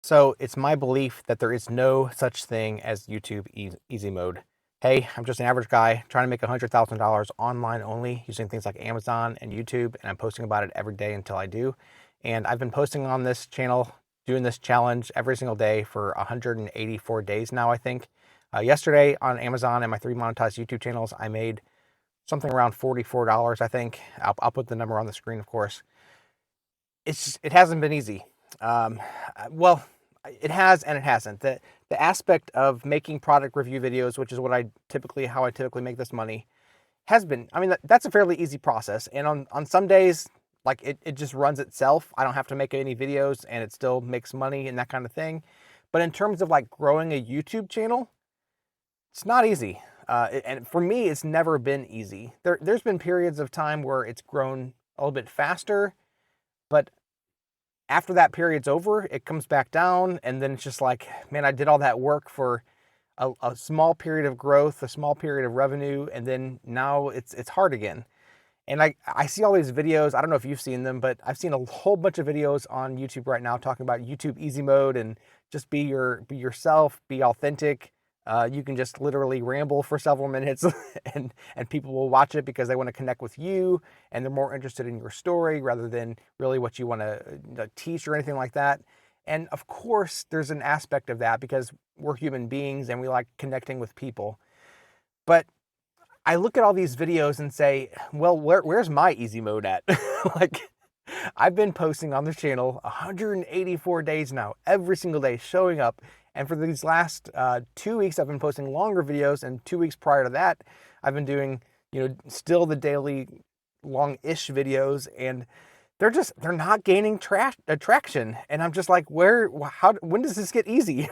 So it's my belief that there is no such thing as YouTube easy mode. Hey, I'm just an average guy trying to make $100,000 online only using things like Amazon and YouTube, and I'm posting about it every day until I do. And I've been posting on this channel, doing this challenge every single day for 184 days now, I think. Yesterday on Amazon and my 3 monetized YouTube channels, I made something around $44, I think. I'll put the number on the screen, of course. It hasn't been easy. Well, it has and it hasn't. The aspect of making product review videos, which is what how I typically make this money, has been, I mean, that's a fairly easy process. And on some days, like it just runs itself. I don't have to make any videos and it still makes money and that kind of thing. But in terms of like growing a YouTube channel, it's not easy. And for me, it's never been easy. There's been periods of time where it's grown a little bit faster, but after that period's over, it comes back down, and then it's just like, man, I did all that work for a small period of growth, a small period of revenue, and then now it's hard again. And I see all these videos. I don't know if you've seen them, but I've seen a whole bunch of videos on YouTube right now talking about YouTube easy mode and just be yourself, be authentic. You can just literally ramble for several minutes and people will watch it because they want to connect with you and they're more interested in your story rather than really what you want to teach or anything like that. And of course, there's an aspect of that because we're human beings and we like connecting with people. But I look at all these videos and say, well, where's my easy mode at? Like, I've been posting on this channel 184 days now, every single day, showing up. And for these last 2 weeks, I've been posting longer videos, and 2 weeks prior to that, I've been doing, still the daily long-ish videos, and they're not gaining traction. And I'm just like, when does this get easy?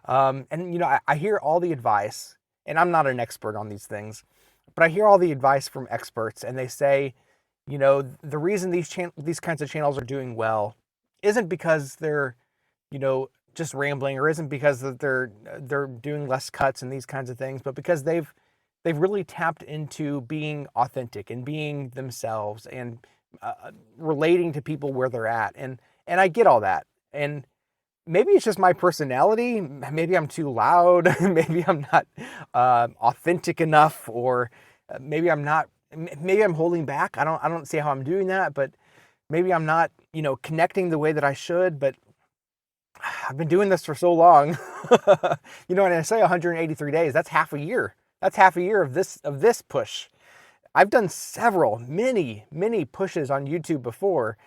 And I hear all the advice, and I'm not an expert on these things, but I hear all the advice from experts, and they say, the reason these kinds of channels are doing well isn't because they're, just rambling, or isn't because they're doing less cuts and these kinds of things, but because they've really tapped into being authentic and being themselves and relating to people where they're at. And I get all that. And maybe it's just my personality. Maybe I'm too loud. Maybe I'm not authentic enough, or maybe I'm not. Maybe I'm holding back. I don't see how I'm doing that, but maybe I'm not, connecting the way that I should. But I've been doing this for so long. And I say 183 days. That's half a year. That's half a year of this push. I've done many pushes on YouTube before.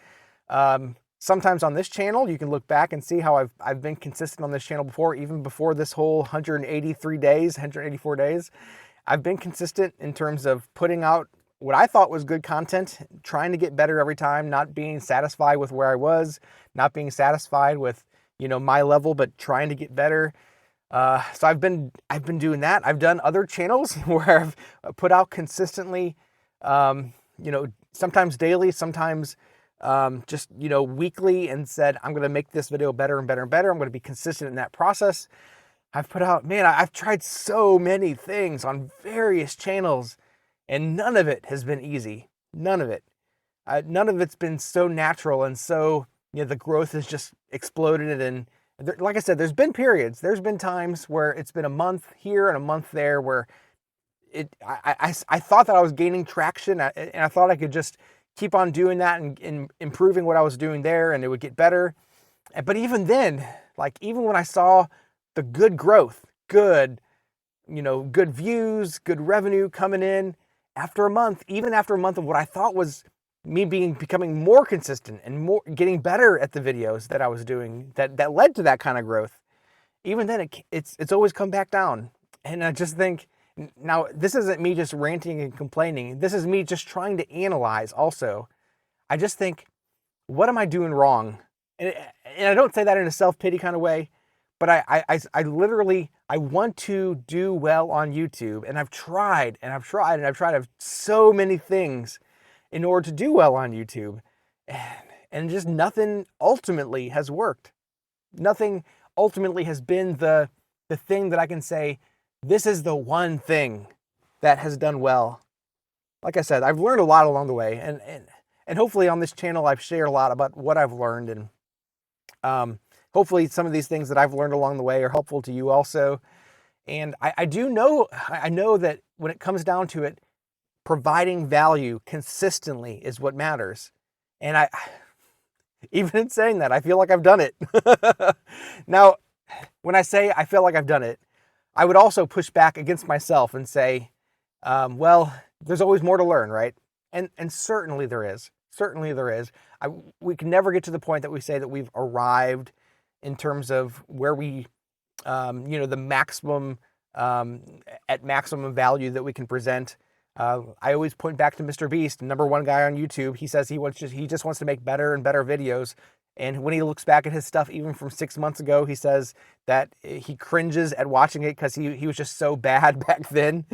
Sometimes on this channel, you can look back and see how I've been consistent on this channel before, even before this whole 183 days, 184 days. I've been consistent in terms of putting out what I thought was good content, trying to get better every time, not being satisfied with where I was, not being satisfied with, my level, but trying to get better. So I've been doing that. I've done other channels where I've put out consistently, sometimes daily, sometimes just, weekly, and said, I'm going to make this video better and better and better. I'm going to be consistent in that process. I've put out, man, I've tried so many things on various channels, and none of it has been easy. None of it. None of it's been so natural, and so, the growth has just exploded. And like I said, there's been periods. There's been times where it's been a month here and a month there where I thought that I was gaining traction, and I thought I could just keep on doing that and improving what I was doing there, and it would get better. But even then, like even when I saw the good growth, good views, good revenue coming in after a month, even after a month of what I thought was me becoming more consistent and more getting better at the videos that I was doing that led to that kind of growth. Even then, it's always come back down. And I just think, now this isn't me just ranting and complaining. This is me just trying to analyze also. I just think, what am I doing wrong? And I don't say that in a self-pity kind of way, but I literally, I want to do well on YouTube, and I've tried so many things in order to do well on YouTube, and just nothing ultimately has worked. Nothing ultimately has been the thing that I can say, this is the one thing that has done well. Like I said, I've learned a lot along the way, and hopefully on this channel I've shared a lot about what I've learned, and hopefully some of these things that I've learned along the way are helpful to you also. And I know that when it comes down to it, providing value consistently is what matters. And even in saying that, I feel like I've done it. Now, when I say I feel like I've done it, I would also push back against myself and say, well, there's always more to learn, right? And certainly there is. Certainly there is. We can never get to the point that we say that we've arrived in terms of where we, the maximum, at maximum value that we can present. I always point back to Mr. Beast, #1 guy on YouTube. He says he just wants to make better and better videos. And when he looks back at his stuff, even from 6 months ago, he says that he cringes at watching it because he was just so bad back then.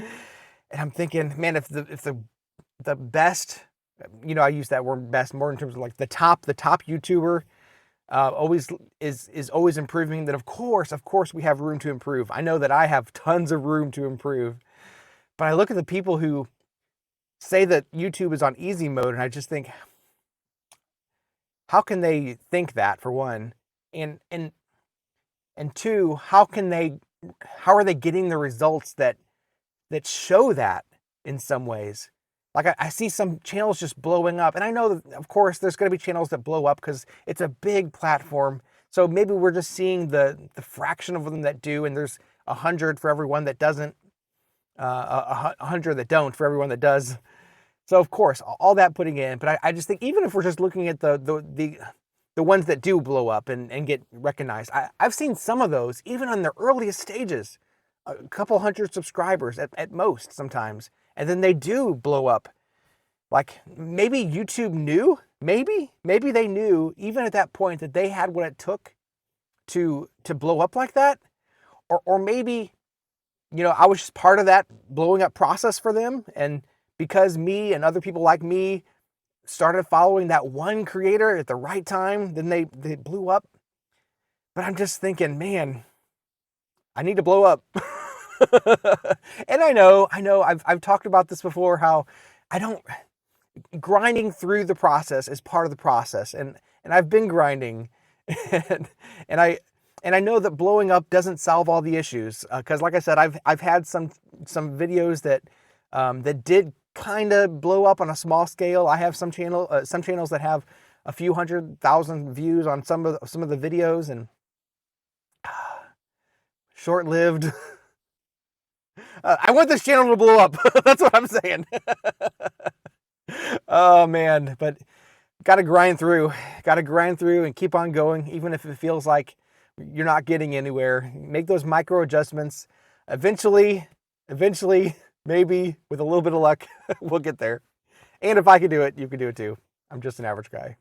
And I'm thinking, man, if the best, I use that word best more in terms of like the top YouTuber always is always improving, then of course we have room to improve. I know that I have tons of room to improve. But I look at the people who say that YouTube is on easy mode, and I just think, how can they think that, for one? And two, how are they getting the results that show that in some ways? Like I see some channels just blowing up, and I know that of course there's going to be channels that blow up because it's a big platform. So maybe we're just seeing the fraction of them that do, and there's 100 for everyone that doesn't. 100 that don't for everyone that does. So of course, all that putting in, but I just think even if we're just looking at the ones that do blow up and get recognized, I've seen some of those even on their earliest stages, a couple hundred subscribers at most sometimes, and then they do blow up. Like maybe YouTube knew, maybe they knew even at that point that they had what it took to blow up like that, or maybe, I was just part of that blowing up process for them. And because me and other people like me started following that one creator at the right time, then they blew up. But I'm just thinking, man, I need to blow up. And I know I've talked about this before, how grinding through the process is part of the process. And I've been grinding and I know that blowing up doesn't solve all the issues, because like I said, I've had some videos that did kind of blow up on a small scale. I have some channels that have a few 100,000 views on some of the videos, and short-lived. I want this channel to blow up. That's what I'm saying. Oh man, but got to grind through and keep on going, even if it feels like you're not getting anywhere. Make those micro adjustments. Eventually, maybe with a little bit of luck, we'll get there. And if I can do it, you can do it too. I'm just an average guy.